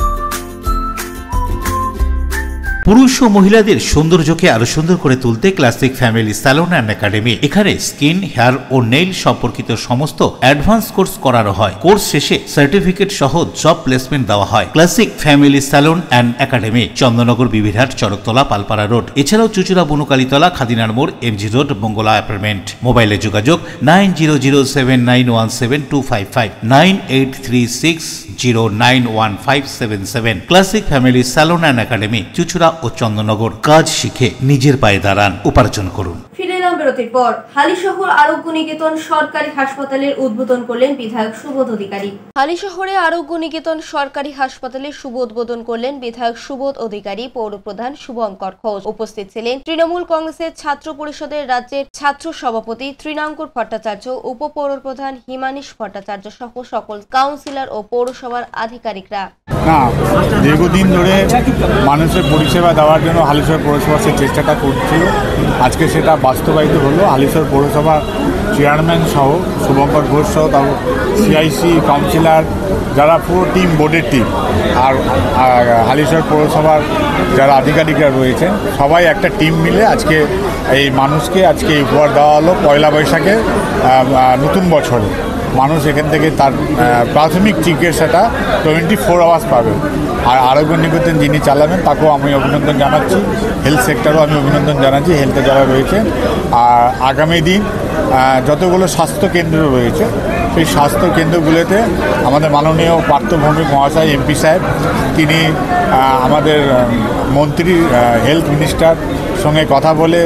পুরুষ ও মহিলাদের সৌন্দর্যকে আরো সুন্দর করে তুলতে classic family salon and academy. এখানে skin, hair ও nail সম্পর্কিত সমস্ত অ্যাডভান্স কোর্স করানো হয়। কোর্স শেষে সার্টিফিকেট সহ জব প্লেসমেন্ট দেওয়া হয়। Classic family salon and academy, Chandannagar, Bibirhat, Charaktala, Palpara road. এছাড়াও চুচুড়া, বনুকালীতলা, খাদিনার মোড়, এমজি রোড, বঙ্গলা অ্যাপার্টমেন্ট। মোবাইলে যোগাযোগ 9007917255, 9836091577। Classic family salon and academy, Chuchura ও চন্দননগর। কাজ শিখে নিজের পায়ে দাঁড়ান, উপার্জন করুন। ফিরে এলাম বিরতির পর। হালিশহর আরোগ্য নিকেতন সরকারি হাসপাতালের উদ্বোধন করলেন বিধায়ক সুবোধ অধিকারী। হালিশহরে আরোগ্য নিকেতন সরকারি হাসপাতালের শুভ উদ্বোধন করলেন বিধায়ক সুবোধ অধিকারী, পৌরপ্রধান শুভঙ্কর ঘোষ। উপস্থিত ছিলেন তৃণমূল কংগ্রেসের ছাত্র পরিষদের রাজ্যের ছাত্র সভাপতি ত্রিনাঙ্কুর ভট্টাচার্য, উপপৌরপ্রধান হিমানিশ ভট্টাচার্য সহ সকল কাউন্সিলর ও পৌরসভার আধিকারিকরা। দীর্ঘদিন ধরে মানুষের পরিষেবা দেওয়ার জন্য হালিশহর পৌরসভা সেই চেষ্টাটা করছিল। আজকে সেটা বাস্তবায়িত হলো। হালিশহর পৌরসভার চেয়ারম্যান সহ শুভঙ্কর ঘোষ সহ তার সিআইসি কাউন্সিলর, যারা পুরো টিম, বোর্ডের টিম, আর হালিশহর পৌরসভার যারা আধিকারিকরা রয়েছেন, সবাই একটা টিম মিলে আজকে এই মানুষকে আজকে উপহার দেওয়া হলো। পয়লা বৈশাখে নতুন বছরে মানুষ এখান থেকে তার প্রাথমিক চিকিৎসাটা 24 আওয়ার্স পাবে। আর আরোগ্য নিকেতন যিনি চালাবেন তাকেও আমি অভিনন্দন জানাচ্ছি। হেলথ সেক্টরও আমি অভিনন্দন জানাচ্ছি, হেলথে যারা রয়েছে। আর আগামী দিন যতগুলো স্বাস্থ্য কেন্দ্র রয়েছে সেই স্বাস্থ্য কেন্দ্রগুলোতে আমাদের মাননীয় পার্থভৌমিক মহাশয় এমপি সাহেব, তিনি আমাদের মন্ত্রী হেলথ মিনিস্টার সঙ্গে কথা বলে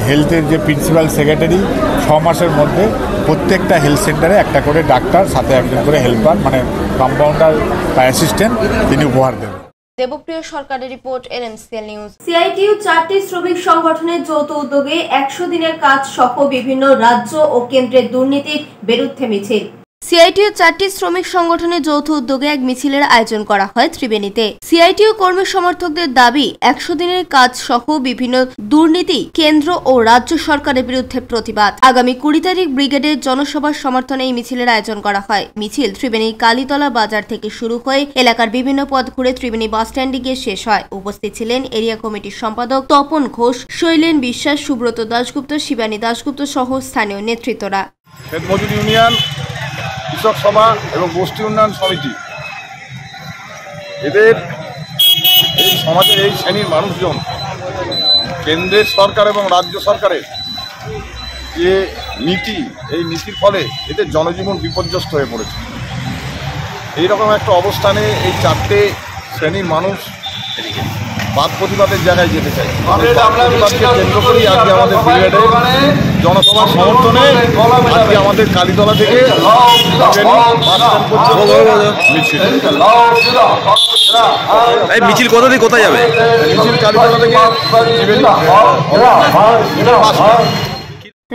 হেলথের যে প্রিন্সিপাল সেক্রেটারি 6 মাসের মধ্যে প্রত্যেকটা হেলথ সেন্টারে একটা করে ডাক্তার, সাথে একজন করে হেল্পার মানে কম্পাউন্ডার বা অ্যাসিস্ট্যান্ট তিনি উপহার দেবেন। দেবপ্রিয় সরকারের রিপোর্ট, এনএমসিএল নিউজ। সিআইটিইউ 4টি শ্রমিক সংগঠনের যৌথ উদ্যোগে 100 দিনের কাজ সহ বিভিন্ন রাজ্য ও কেন্দ্রের দুর্নীতির বিরুদ্ধে মিছিল। সিআইটিইউ 4টি শ্রমিক সংগঠনের যৌথ উদ্যোগে এক মিছিলের আয়োজন করা হয় ত্রিবেণীতে। সিআইটিইউ কর্মী সমর্থকদের দাবি 100 দিনের কাজ সহ বিভিন্ন দুর্নীতি, কেন্দ্র ও রাজ্য সরকারের বিরুদ্ধে প্রতিবাদ। আগামী 20 তারিখ ব্রিগেডের জনসভার সমর্থনে এই মিছিলের আয়োজন করা হয়। মিছিল ত্রিবেণীর কালীতলা বাজার থেকে শুরু হয়ে এলাকার বিভিন্ন পথ ঘুরে ত্রিবেণী বাস স্ট্যান্ডে গিয়ে শেষ হয়। উপস্থিত ছিলেন এরিয়া কমিটির সম্পাদক তপন ঘোষ, শৈলেন বিশ্বাস, সুব্রত দাশগুপ্ত, শিবানী দাশগুপ্ত সহ স্থানীয় নেতৃত্বরা। কৃষক সভা এবং গোষ্ঠী উন্নয়ন সমিতি, এদের এই সমাজের এই শ্রেণীর মানুষজন কেন্দ্রের সরকার এবং রাজ্য সরকারের যে নীতি, এই নীতির ফলে এদের জনজীবন বিপর্যস্ত হয়ে পড়েছে। এইরকম একটা অবস্থানে এই 4টে শ্রেণীর মানুষ বাদ প্রতিবাদের জায়গায় যেতে চাই। প্রতিবাদকে কেন্দ্র করেই আজকে আমাদের ব্রিগেডের জনসভার সমর্থনে আজকে আমাদের কালীতলা থেকে মিছিল কোথা থেকে কোথায় যাবে? মিছিল কালীতলা থেকে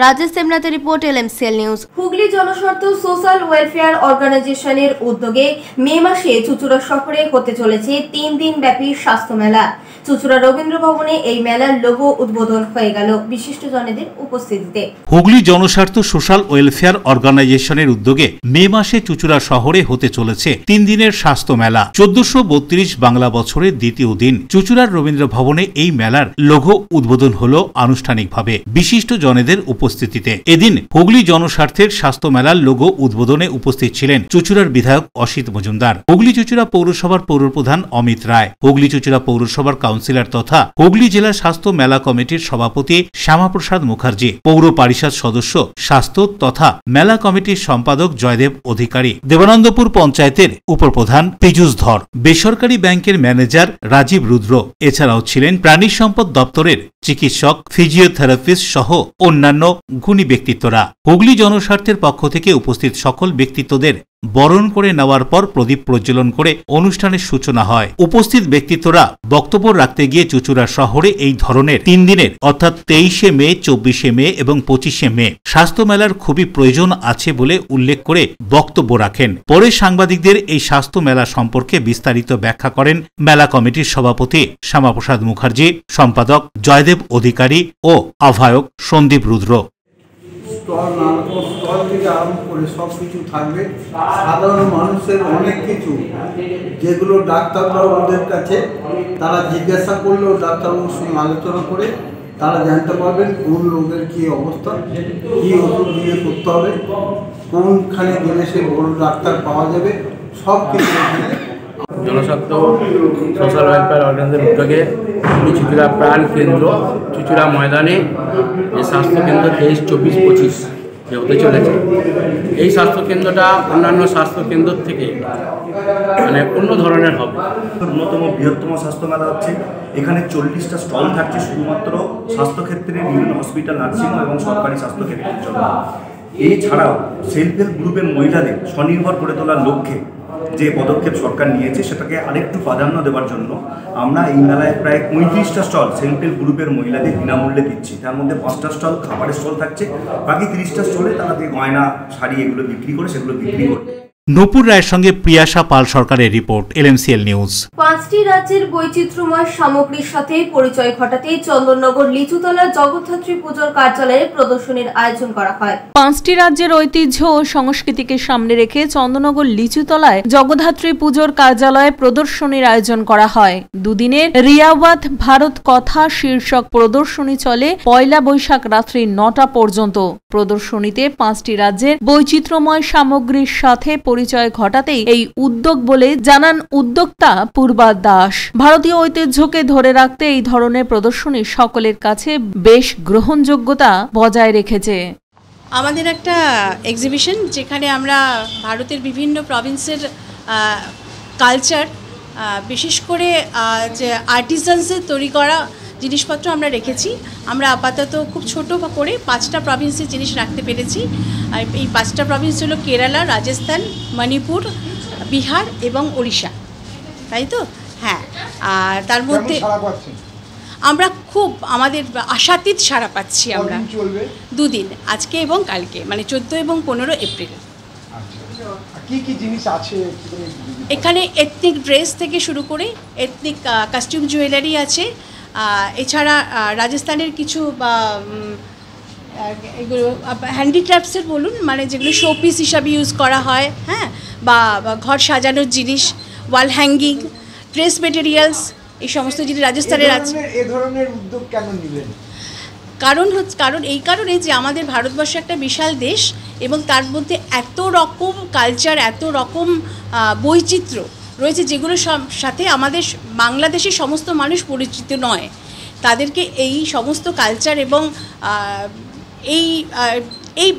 রাজেশ দেবনাথের রিপোর্ট, LMCL নিউজ। হুগলি জনস্বার্থ সোশ্যাল ওয়েলফেয়ার অর্গানাইজেশনের উদ্যোগে মে মাসে চুঁচুড়া শহরে হতে চলেছে 3 দিন ব্যাপী স্বাস্থ্য মেলা। চুঁচুড়া রবীন্দ্র ভবনে এই মেলার লোগো উদ্বোধন হয়ে গেল বিশিষ্টজনেদের উপস্থিতিতে। হুগলি জনস্বার্থ সোশ্যাল ওয়েলফেয়ার অর্গানাইজেশনের উদ্যোগে মে মাসে চুঁচুড়া শহরে হতে চলেছে 3 দিনের স্বাস্থ্য মেলা। 1432 বাংলা বছরের দ্বিতীয় দিন চুঁচুড়ার রবীন্দ্র ভবনে এই মেলার লোগো উদ্বোধন হল আনুষ্ঠানিকভাবে বিশিষ্টজনেদের উপস্থিতিতে। এদিন হুগলি জনস্বার্থের স্বাস্থ্য মেলার লোগো উদ্বোধনে উপস্থিত ছিলেন চুঁচুড়ার বিধায়ক অসিত মজুমদার, হুগলি চুঁচুড়া পৌরসভার পৌরপ্রধান অমিত রায়, হুগলি চুঁচুড়া পৌরসভার কাউন্সিলর তথা হুগলি জেলা স্বাস্থ্য মেলা কমিটির সভাপতি শ্যামাপ্রসাদ মুখার্জি, পৌর পরিষদ সদস্য স্বাস্থ্য তথা মেলা কমিটির সম্পাদক জয়দেব অধিকারী, দেবানন্দপুর পঞ্চায়েতের উপপ্রধান পীযূষ ধর, বেসরকারি ব্যাংকের ম্যানেজার রাজীব রুদ্র, এছাড়াও ছিলেন প্রাণী সম্পদ দপ্তরের চিকিৎসক, ফিজিওথেরাপিস্ট সহ অন্যান্য গুণী ব্যক্তিত্বরা। হুগলি জনস্বার্থের পক্ষ থেকে উপস্থিত সকল ব্যক্তিত্বদের বরণ করে নেওয়ার পর প্রদীপ প্রজ্বলন করে অনুষ্ঠানের সূচনা হয়। উপস্থিত ব্যক্তিত্বরা বক্তব্য রাখতে গিয়ে চুঁচুড়া শহরে এই ধরনের 3 দিনের অর্থাৎ 23শে মে, 24শে মে এবং 25শে মে স্বাস্থ্য মেলার খুবই প্রয়োজন আছে বলে উল্লেখ করে বক্তব্য রাখেন। পরে সাংবাদিকদের এই স্বাস্থ্য মেলা সম্পর্কে বিস্তারিত ব্যাখ্যা করেন মেলা কমিটির সভাপতি শ্যামাপ্রসাদ মুখার্জি, সম্পাদক জয়দেব অধিকারী ও আহ্বায়ক সন্দীপ রুদ্র। স্টল থেকে আরম্ভ করে সব কিছু থাকবে। সাধারণ মানুষের অনেক কিছু যেগুলো ডাক্তারবাবু ওদের কাছে তারা জিজ্ঞাসা করলেও ডাক্তারবাবুর সঙ্গে আলোচনা করে তারা জানতে পারবেন কোন রোগের কী অবস্থা, কী ওষুধ দিয়ে করতে হবে, কোনখানে গেলে সে বড় ডাক্তার পাওয়া যাবে, সব কিছু এখানে। জনস্বার্থ সোশ্যাল ওয়েলফেয়ার অর্গানাইজেশনের উদ্যোগে চুঁচুড়া প্রাণ কেন্দ্র চুঁচুড়া ময়দানে যে স্বাস্থ্যকেন্দ্র 23, 24, 25 যে হতে চলেছে, এই স্বাস্থ্যকেন্দ্রটা অন্যান্য স্বাস্থ্যকেন্দ্র থেকে মানে অন্য ধরনের হবে। অন্যতম বৃহত্তম স্বাস্থ্য মেলা হচ্ছে। এখানে 40টা স্টল থাকছে শুধুমাত্র স্বাস্থ্যক্ষেত্রে, বিভিন্ন হসপিটাল, নার্সিংহোম এবং সরকারি স্বাস্থ্যক্ষেত্রের জন্য। এছাড়াও সেলফ হেল্প গ্রুপের মহিলাদের স্বনির্ভর করে তোলার লক্ষ্যে যে পদক্ষেপ সরকার নিয়েছে সেটাকে আরেকটু প্রাধান্য দেওয়ার জন্য আমরা এই মেলায় প্রায় 35টা স্টল সেলফ হেল্প গ্রুপের মহিলাদের বিনামূল্যে দিচ্ছি। তার মধ্যে 5টা স্টল খাবারের স্টল থাকছে, বাকি 30টা স্টলে তারা গয়না, শাড়ি এগুলো বিক্রি করে সেগুলো বিক্রি করবে। নূপুর রায়ের সঙ্গে প্রিয়াশা পাল সরকারের রিপোর্ট, LMCL নিউজ। 5টি রাজ্যের বৈচিত্র্যময় সামগ্রীর সাথে পরিচয় ঘটাতে চন্দননগর লিচুতলা জগদ্ধাত্রী পুজোর কার্যালয়ে প্রদর্শনীর আয়োজন করা হয়। 5টি রাজ্যের ঐতিহ্য ও সংস্কৃতিকে সামনে রেখে চন্দননগর লিচুতলায় জগদ্ধাত্রী পুজোর কার্যালয়ে প্রদর্শনীর আয়োজন করা হয়। দুদিনের রিয়াওয়াত ভারত কথা শীর্ষক প্রদর্শনী চলে 1 বৈশাখ রাত্রি 9টা পর্যন্ত। প্রদর্শনীতে 5টি রাজ্যের বৈচিত্র্যময় সামগ্রীর সাথে পরিচয় ঘটাতেই এই উদ্যোগ বলে জানান উদ্যোক্তা পূর্বা দাস। ভারতীয় ঐতিহ্যকে ধরে রাখতে এই ধরনের প্রদর্শনী সকলের কাছে বেশ গ্রহণযোগ্যতা বজায় রেখেছে। আমাদের একটা এক্সিবিশন যেখানে আমরা ভারতের বিভিন্ন প্রভিন্সের কালচার, বিশেষ করে যে আর্টিজানসের তৈরি করা জিনিসপত্র আমরা রেখেছি। আমরা আপাতত খুব ছোট করে 5টা প্রভিন্সের জিনিস রাখতে পেরেছি। এই 5টা প্রভিন্স হলো কেরালা, রাজস্থান, মণিপুর, বিহার এবং ওড়িশা, তাই তো? হ্যাঁ, আর তার মধ্যে আমরা খুব আমাদের আশাতীত সাড়া পাচ্ছি। আমরা 2 দিন, আজকে এবং কালকে, মানে 14 এবং 15 এপ্রিল। কি কি জিনিস আছে এখানে? এথনিক ড্রেস থেকে শুরু করে এথনিক কাস্টিউম জুয়েলারি আছে। এছাড়া রাজস্থানের কিছু বা এগুলো হ্যান্ডিক্রাফটসের বলুন, মানে যেগুলো শোপিস হিসাবে ইউজ করা হয়, হ্যাঁ, বা ঘর সাজানোর জিনিস, ওয়াল হ্যাঙ্গিং, ড্রেস মেটেরিয়ালস, এই সমস্ত জিনিস রাজস্থানের আছে। এই ধরনের উদ্যোগ কেন নিলেন? কারণ এই কারণে যে আমাদের ভারতবর্ষ একটা বিশাল দেশ এবং তার মধ্যে এত রকম কালচার, এত রকম বৈচিত্র্য রয়েছে যেগুলোর সাথে আমাদের বাংলাদেশের সমস্ত মানুষ পরিচিত নয়। তাদেরকে এই সমস্ত কালচার এবং এই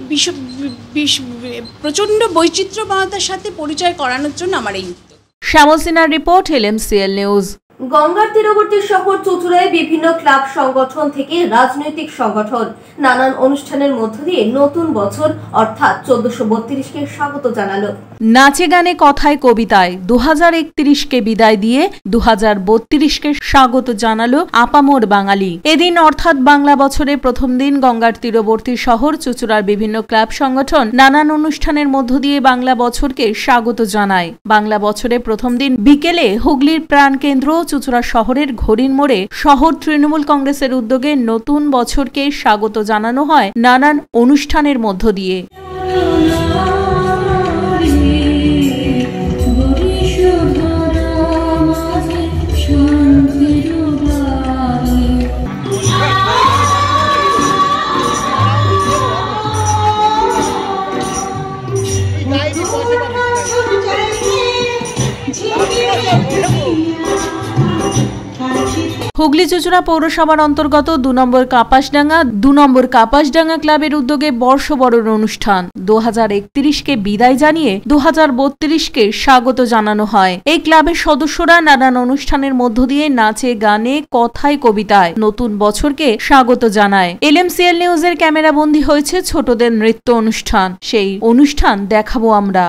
প্রচণ্ড বৈচিত্র্যময়তার সাথে পরিচয় করানোর জন্য আমার এই উদ্যোগ। শ্যামল সিনহার রিপোর্ট, LMCL নিউজ। গঙ্গার তীরবর্তী শহর চুঁচুড়ায় বিভিন্ন ক্লাব সংগঠন থেকে রাজনৈতিক সংগঠন নানান অনুষ্ঠানের মধ্য দিয়ে নতুন বছর অর্থাৎ 1432কে স্বাগত জানালো। নাচে গানে কথায় কবিতায় 2031কে বিদায় দিয়ে 2032কে স্বাগত জানালো আপামর বাঙালি। এদিন অর্থাৎ বাংলা বছরের প্রথম দিন গঙ্গার তীরবর্তী শহর চুঁচুড়ার বিভিন্ন ক্লাব সংগঠন নানান অনুষ্ঠানের মধ্য দিয়ে বাংলা বছরকে স্বাগত জানায়। বাংলা বছরের প্রথম দিন বিকেলে হুগলির প্রাণকেন্দ্র চুঁচুড়া শহরের ঘড়ির মোড়ে শহর তৃণমূল কংগ্রেসের উদ্যোগে নতুন বছরকে স্বাগত জানানো হয় নানান অনুষ্ঠানের মধ্য দিয়ে। হুগলি চুঁচুড়া পৌরসভার অন্তর্গত 2 নম্বর কাপাসডাঙ্গা ক্লাবের উদ্যোগে বর্ষবরণ অনুষ্ঠান 2031কে বিদায় জানিয়ে 2032কে স্বাগত জানানো হয়। এই ক্লাবের সদস্যরা নানান অনুষ্ঠানের মধ্য দিয়ে নাচে গানে কথায় কবিতায় নতুন বছরকে স্বাগত জানায়। LMCL নিউজের ক্যামেরাবন্দী হয়েছে ছোটদের নৃত্য অনুষ্ঠান, সেই অনুষ্ঠান দেখাবো আমরা।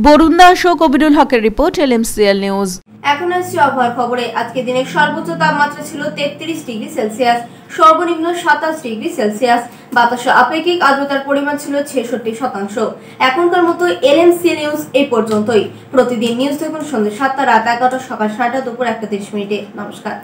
বরুণ দাস ও কবিরুল হকের রিপোর্ট, LMCL নিউজ। এখন আসছে আবহাওয়ার খবরে। আজকে দিনের সর্বোচ্চ তাপমাত্রা ছিল 33 ডিগ্রি সেলসিয়াস, সর্বনিম্ন 27 ডিগ্রি সেলসিয়াস। বাতাসে আপেক্ষিক আর্দ্রতার পরিমাণ ছিল 66%। এখনকার মতো LMCL নিউজ এই পর্যন্তই। প্রতিদিন নিউজ দেখুন সন্ধ্যা 7টা, রাত 11টা, সকাল 7টা, দুপুর 1:30। নমস্কার।